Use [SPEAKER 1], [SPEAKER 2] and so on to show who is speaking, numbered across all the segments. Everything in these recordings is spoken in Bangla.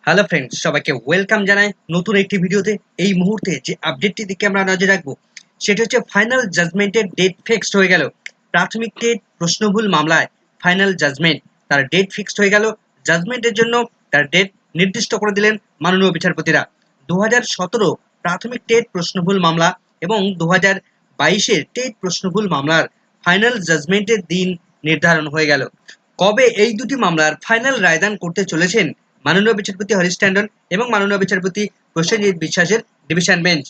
[SPEAKER 1] হ্যালো ফ্রেন্ডস, সবাইকে ওয়েলকাম জানাই নতুন একটি ভিডিওতে। এই মুহূর্তে যে আপডেটটি দিকে আমরা নজর রাখবো সেটা হচ্ছে ফাইনাল জাজমেন্টের ডেট ফিক্সড হয়ে গেল। প্রাথমিক টেট প্রশ্নভুল মামলায় ফাইনাল জাজমেন্ট, তার ডেট ফিক্সড হয়ে গেল। জাজমেন্টের জন্য তার ডেট নির্দিষ্ট করে দিলেন মাননীয় বিচারপতিরা। 2017 প্রাথমিক টেট প্রশ্নভুল মামলা এবং 2022 টেট প্রশ্নভুল মামলার ফাইনাল জাজমেন্টের দিন নির্ধারণ হয়ে গেল। কবে এই দুটি মামলার ফাইনাল রায়দান করতে চলেছেন মাননীয় বিচারপতি হরিশ ট্যান্ডন এবং মাননীয় বিচারপতি প্রসেনজিৎ বিশ্বাসের ডিভিশন বেঞ্চ,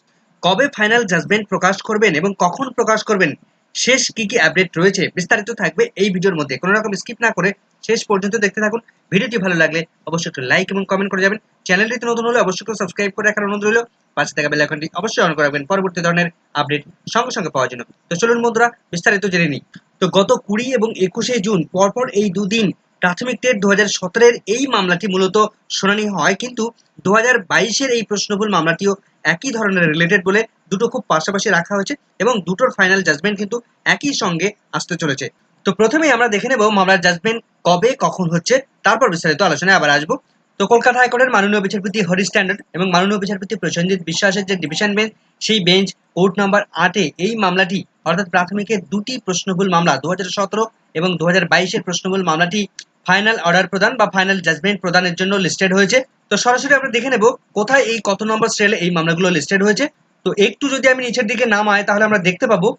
[SPEAKER 1] কবে ফাইনাল জাজমেন্ট প্রকাশ করবেন এবং কখন প্রকাশ করবেন, শেষ কি কি আপডেট রয়েছে, বিস্তারিত থাকবে এই ভিডিওর মধ্যে। কোনো রকম স্কিপ না করে শেষ পর্যন্ত দেখতে থাকুন। ভিডিওটি ভালো লাগলে অবশ্যই একটু লাইক এবং কমেন্ট করে যাবেন। চ্যানেলটিতে নতুন হলে অবশ্যই করে সাবস্ক্রাইব করে রাখার অনুরোধ রইল। পাশে থাকা বেল আইকনটি অবশ্যই অন করে রাখবেন পরবর্তী ধরনের আপডেট সঙ্গে সঙ্গে পাওয়ার জন্য। তো চলুন বন্ধুরা, বিস্তারিত জেনে নিই। তো গত 20 এবং 21 জুন পরপর এই দুদিন প্রাথমিক টেট 2017 এই মামলাটি মূলত শুনানি হয়, কিন্তু 2022 এই প্রশ্নভুল মামলাটিও একই ধরনের রিলেটেড বলে দুটো খুব পাশাপাশি রাখা হয়েছে এবং দুটোর ফাইনাল জাজমেন্ট কিন্তু একই সঙ্গে আসতে চলেছে। তো প্রথমেই আমরা দেখে নেব মামলার জাজমেন্ট কবে কখন হচ্ছে, তারপর বিস্তারিত আলোচনায় আবার আসবো। তো কলকাতা হাইকোর্টের মাননীয় বিচারপতি হরিশ ট্যান্ডন এবং মাননীয় বিচারপতি প্রসেনজিৎ বিশ্বাসের যে ডিভিশন বেঞ্চ, সেই বেঞ্চ কোর্ট নাম্বার 8-এ এই মামলাটি অর্থাৎ প্রাথমিকের দুটি প্রশ্নভুল মামলা 2017 এবং 2022 প্রশ্নভুল মামলাটি ফাইনাল অর্ডার প্রদান বা ফাইনাল জাজমেন্ট প্রদানের জন্য লিস্টেড হয়েছে। তো সরাসরি আমরা দেখে নেব কোথায় এই কত নম্বর স্টেলে এই মামলাগুলো লিস্টেড হয়েছে। তো একটু যদি আমি নিচের দিকে নামাই তাহলে আমরা দেখতে পাবো,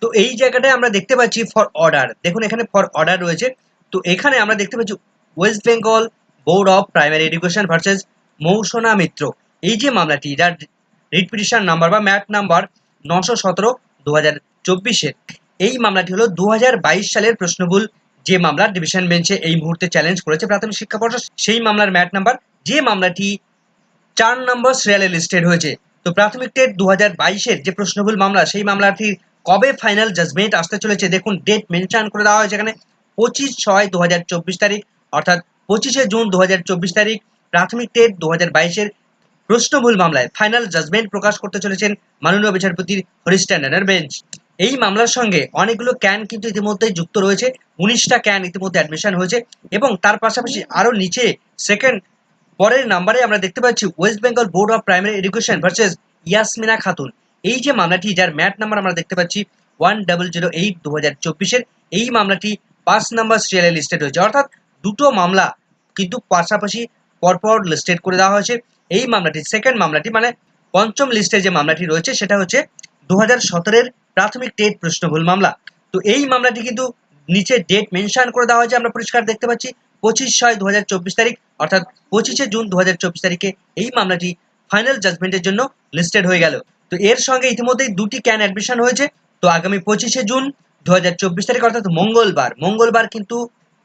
[SPEAKER 1] তো এই জায়গাটায় আমরা দেখতে পাচ্ছি ফর অর্ডার। দেখুন এখানে ফর অর্ডার রয়েছে। তো এখানে আমরা দেখতে পাচ্ছি West Bengal board of primary education versus Mousana Mitra, এই যে মামলাটি, যার রিট পিটিশন নাম্বার বা ম্যাট নাম্বার 917/2024, এই মামলাটি হলো 2022 সালের প্রশ্নভুল যে মামলার ডিভিশন বেঞ্চে এই মুহূর্তে চ্যালেঞ্জ করেছে প্রাথমিক শিক্ষা পর্ষদ, সেই মামলার ম্যাট নাম্বার, যে মামলাটি 4 নম্বর সিরিয়ালে লিস্টেড হয়েছে। তো প্রাথমিক টেট 2022 যে প্রশ্নভুল মামলা, সেই মামলাটির কবে ফাইনাল জাজমেন্ট আসতে চলেছে দেখুন, ডেট মেনশন করে দেওয়া হয়েছে এখানে 25/6/2024 তারিখ, অর্থাৎ 25 জুন 2024 তারিখ প্রাথমিক টেট 2022 প্রশ্নভুল মামলায় ফাইনাল জাজমেন্ট প্রকাশ করতে চলেছেন মাননীয় বিচারপতি হরিশ ট্যান্ডনের বেঞ্চ। এই মামলার সঙ্গে অনেকগুলো ক্যান কিন্তু ইতিমধ্যেই যুক্ত রয়েছে, 19টা ক্যান ইতিমধ্যে অ্যাডমিশন হয়েছে এবং তার পাশাপাশি আরো নিচে সেকেন্ড পরের নাম্বারে আমরা দেখতে পাচ্ছি West Bengal board of primary education versus Yasmina Khatun, এই যে মামলাটি, যার ম্যাট নাম্বার আমরা দেখতে পাচ্ছি 1008/2024, এই মামলাটি 5 নম্বর সিরিয়ালে লিস্টেড হয়েছে। অর্থাৎ দুটো মামলা কিন্তু পাশাপাশি পরপর লিস্টেড করে দেওয়া হয়েছে। এই মামলাটি সেকেন্ড মামলাটি, মানে পঞ্চম লিস্টে যে মামলাটি রয়েছে সেটা হচ্ছে 2017 প্রাথমিক টেট প্রশ্নভুল মামলা। তো এই মামলাটি কিন্তু নিচে ডেট মেনশন করে দেওয়া হয়েছে, আমরা পরিষ্কার দেখতে পাচ্ছি 25/6/2024 তারিখ, অর্থাৎ 25 জুন 2024 তারিখে এই মামলাটি ফাইনাল জাজমেন্টের জন্য লিস্টেড হয়ে গেল। তো এর সঙ্গে ইতিমধ্যেই দুটি ক্যান অ্যাডমিশন হয়েছে। তো আগামী 25 জুন 2024 তারিখ অর্থাৎ মঙ্গলবার কিন্তু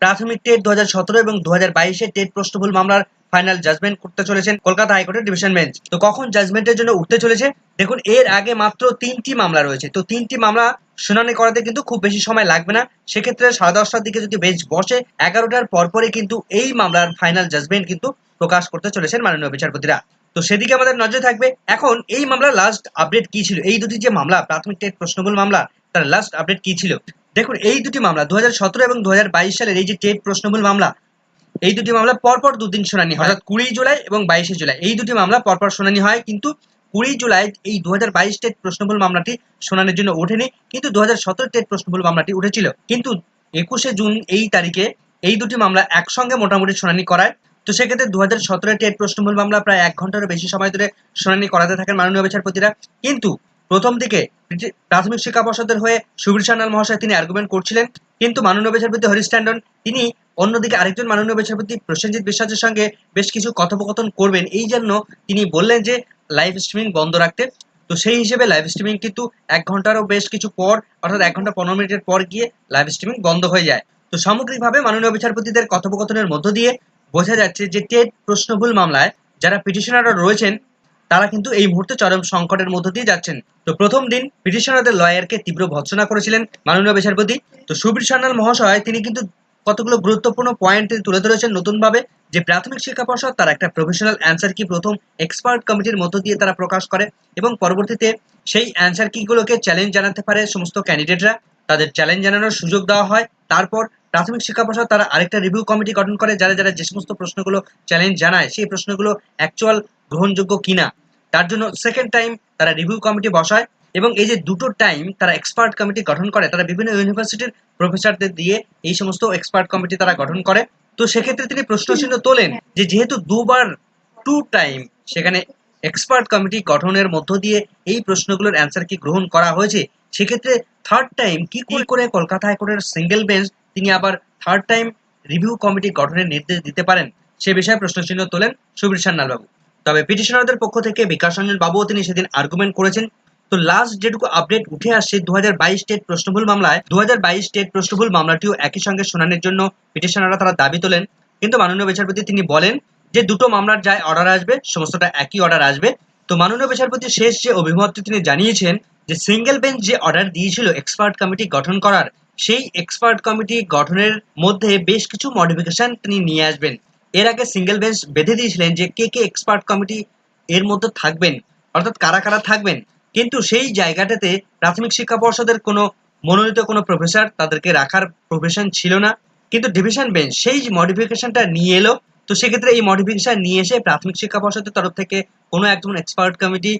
[SPEAKER 1] প্রাথমিক টেট 2017 এবং 2022 টেট প্রশ্নভুল মামলার ফাইনাল জাজমেন্ট করতে চলেছেন কলকাতা হাইকোর্টের ডিভিশন বেঞ্চ। তো কখন জাজমেন্টের জন্য উঠতে চলেছে দেখুন, এর আগে মাত্র 3টি মামলা রয়েছে। তো 3টি মামলা শুনানি করাতে কিন্তু খুব বেশি সময় লাগবে না। সেক্ষেত্রে 10:30টার দিকে যদি বেঞ্চ বসে, 11টার পরপরই কিন্তু এই মামলার ফাইনাল জাজমেন্ট কিন্তু প্রকাশ করতে চলেছেন মাননীয় বিচারপতিরা। তো সেদিকে আমাদের নজর থাকবে। এখন এই মামলার লাস্ট আপডেট কি ছিল, এই দুটি যে মামলা প্রাথমিক টেট প্রশ্নভুল মামলা, তার লাস্ট আপডেট কি ছিল দেখুন। এই দুটি মামলা 2017 এবং 2022 সালের এই যে টেট প্রশ্নভুল মামলা, এই দুটি মামলা পরপর দুদিন শুনানি হয়, অর্থাৎ 20 জুলাই এবং 22 জুলাই এই দুটি মামলা পরপর শুনানি হয়। কিন্তু 20 জুলাই এই 2022 টেট প্রশ্নভুল মামলাটি শুনানির জন্য ওঠেনি, কিন্তু 2017 টেট প্রশ্নভুল মামলাটি উঠেছিল। কিন্তু 21 জুন এই তারিখে এই দুটি মামলা একসঙ্গে মোটামুটি শুনানি করায়। তো সেক্ষেত্রে 2017 টেট প্রশ্নভুল মামলা প্রায় 1 ঘন্টারও বেশি সময় ধরে শুনানি করাতে থাকেন মাননীয় বিচারপতিরা। কিন্তু প্রথম দিকে প্রাথমিক শিক্ষা পর্ষদের হয়ে সুবীর সান্যাল মহাশয় তিনি আর্গুমেন্ট করছিলেন, কিন্তু মাননীয় বিচারপতি হরিশ ট্যান্ডন তিনি অন্যদিকে আরেকজন মাননীয় বিচারপতি প্রসেনজিৎ বিশ্বাসের সঙ্গে বেশ কিছু কথোপকথন করবেন, এই জন্য তিনি বললেন যে লাইভ স্ট্রিমিং বন্ধ রাখতে। তো সেই হিসেবে লাইভ স্ট্রিমিং কিন্তু 1 ঘন্টারও বেশ কিছু পর, অর্থাৎ 1 ঘন্টা 15 মিনিটের পর গিয়ে লাইভ স্ট্রিমিং বন্ধ হয়ে যায়। তো সামগ্রিকভাবে মাননীয় বিচারপতিদের কথোপকথনের মধ্য দিয়ে বোঝা যাচ্ছে যে টেট প্রশ্নভুল মামলায় যারা পিটিশনাররা রয়েছেন তারা কিন্তু এই মুহূর্তে চরম সংকটের মধ্য দিয়ে যাচ্ছেন। তো প্রথম দিন পিটিশনারদের লয়ারকে তীব্র ভর্ৎসনা করেছিলেন মাননীয় বিচারপতি। তো সুবীর সান্যাল মহাশয় তিনি কিন্তু কতগুলো গুরুত্বপূর্ণ পয়েন্ট তুলে ধরেছেন নতুনভাবে, যে প্রাথমিক শিক্ষা পর্ষদ তার একটা প্রফেশনাল অ্যান্সার কি প্রথম এক্সপার্ট কমিটির মধ্য দিয়ে তারা প্রকাশ করে এবং পরবর্তীতে সেই অ্যান্সার কিগুলোকে চ্যালেঞ্জ জানাতে পারে সমস্ত ক্যান্ডিডেটরা। তাদের চ্যালেঞ্জ জানানোর সুযোগ দেওয়া হয়। তারপর প্রাথমিক শিক্ষা পর্ষদ তারা আরেকটা রিভিউ কমিটি গঠন করে, যারা যারা যে সমস্ত প্রশ্নগুলো চ্যালেঞ্জ জানায় সেই প্রশ্নগুলো অ্যাকচুয়াল গ্রহণযোগ্য কিনা তার জন্য সেকেন্ড টাইম তারা রিভিউ কমিটি বসায়। এবং এই যে দুটো টাইম তারা এক্সপার্ট কমিটি গঠন করে, তারা বিভিন্ন ইউনিভার্সিটির প্রফেসরদের দিয়ে এই সমস্ত এক্সপার্ট কমিটি তারা গঠন করে। তো সেক্ষেত্রে তিনি প্রশ্নচিহ্ন তোলেন যে যেহেতু দুবার টু টাইম সেখানে এক্সপার্ট কমিটি গঠনের মধ্য দিয়ে এই প্রশ্নগুলোর অ্যান্সার কি গ্রহণ করা হয়েছে, সেক্ষেত্রে থার্ড টাইম কি করে কলকাতা হাইকোর্টের সিঙ্গেল বেঞ্চ তিনি আবার থার্ড টাইম রিভিউ কমিটি গঠনের নির্দেশ দিতে পারেন, সে বিষয়ে প্রশ্নচিহ্ন তোলেন সুবীর সান্যালবাবু। তবে পিটিশনারদের পক্ষ থেকে বিকাশ রঞ্জন বাবুও তিনি সেদিন আর্গুমেন্ট করেছেন। তো লাস্ট যেটুকু আপডেট উঠে আসছে 2022 টেট প্রশ্নভুল মামলায়, 2022 টেট প্রশ্নভুল মামলাটিও একই সঙ্গে শুনানির জন্য পিটিশনাররা তারা দাবি তোলেন। কিন্তু মাননীয় বিচারপতি তিনি বলেন যে দুটো মামলার যা অর্ডার আসবে সমস্তটা একই অর্ডার আসবে। তো মাননীয় বিচারপতি শেষ যে অভিমতটি তিনি জানিয়েছেন যে সিঙ্গেল বেঞ্চ যে অর্ডার দিয়েছিল এক্সপার্ট কমিটি গঠন করার, সেই এক্সপার্ট কমিটি গঠনের মধ্যে বেশ কিছু মডিফিকেশন তিনি নিয়ে আসবেন। এর আগে সিঙ্গেল বেঞ্চ বেঁধে দিয়েছিলেন যে কে কে এক্সপার্ট কমিটি এর মধ্যে থাকবেন, অর্থাৎ কারা কারা থাকবেন। কিন্তু সেই জায়গাটাতে প্রাথমিক শিক্ষা পর্ষদের কোনো মনোনীত কোনো প্রফেসর তাদেরকে রাখার প্রফেশন ছিল না। কিন্তু ডিভিশন বেঞ্চ সেই মডিফিকেশনটা নিয়ে এলো। তো সেক্ষেত্রে এই মডিফিকেশন নিয়ে এসে প্রাথমিক শিক্ষা পর্ষদের তরফ থেকে কোনো একজন এক্সপার্ট কমিটি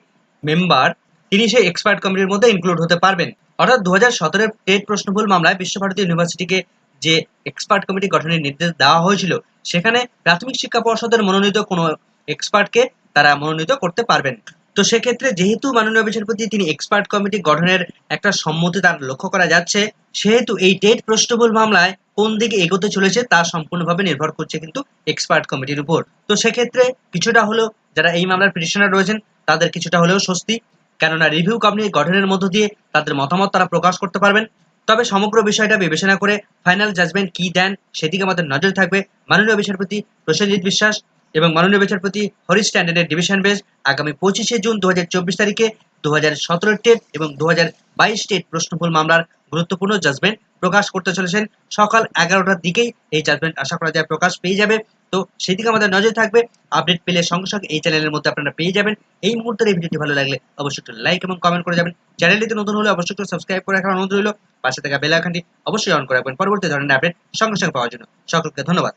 [SPEAKER 1] মেম্বার তিনি সেই এক্সপার্ট কমিটির মধ্যে ইনক্লুড হতে পারবেন। অর্থাৎ 2017 টেট প্রশ্নভুল মামলায় বিশ্বভারতী ইউনিভার্সিটিকে যে এক্সপার্ট কমিটি গঠনের নির্দেশ দেওয়া হয়েছিল, সেখানে প্রাথমিক শিক্ষা পর্ষদের মনোনীত কোনো এক্সপার্টকে তারা মনোনীত করতে পারবেন। তো সেক্ষেত্রে যেহেতু মাননীয় বিচারপতি তিনি এক্সপার্ট কমিটি গঠনের একটা সম্মতি তার লক্ষ্য করা যাচ্ছে, সেহেতু এই টেট প্রশ্নভুল মামলায় কোন দিকে এগোতে চলেছে তা সম্পূর্ণভাবে নির্ভর করছে কিন্তু এক্সপার্ট কমিটির উপর। তো সেক্ষেত্রে কিছুটা হলেও যারা এই মামলার পিটিশনার রয়েছেন তাদের কিছুটা হলেও স্বস্তি, কেননা রিভিউ কমিটি গঠনের মধ্য দিয়ে তাদের মতামত তারা প্রকাশ করতে পারবেন। তবে সমগ্র বিষয়টা বিবেচনা করে ফাইনাল জাজমেন্ট কি দেন সেদিকে আমাদের নজর থাকবে। মাননীয় বিচারপতি প্রসেনজিৎ বিশ্বাস এবং মাননীয় বিচারপতি হরিশ ট্যান্ডনের ডিভিশন বেঞ্চ আগামী 25শে জুন 2024 তারিখে 2017 টেট এবং 2022 টেট প্রশ্নভুল মামলার গুরুত্বপূর্ণ জাজমেন্ট প্রকাশ করতে চলেছেন। সকাল 11টার দিকেই এই জাজমেন্ট আশা করা যায় প্রকাশ পেয়ে যাবে। তো সেদিকে আমাদের নজর থাকবে। আপডেট পেলে সঙ্গে সঙ্গে এই চ্যানেলের মধ্যে আপনারা পেয়ে যাবেন। এই মুহূর্তের এই ভিডিওটি ভালো লাগলে অবশ্যই একটু লাইক এবং কমেন্ট করে যাবেন। চ্যানেলটিতে নতুন হলে অবশ্যই একটু সাবস্ক্রাইব করে রাখার অনুরোধ রইল। পাশে থাকা বেল আইকনটি অবশ্যই অন করে রাখবেন পরবর্তী ধরনের আপডেট সঙ্গে সঙ্গে পাওয়ার জন্য। সকলকে ধন্যবাদ।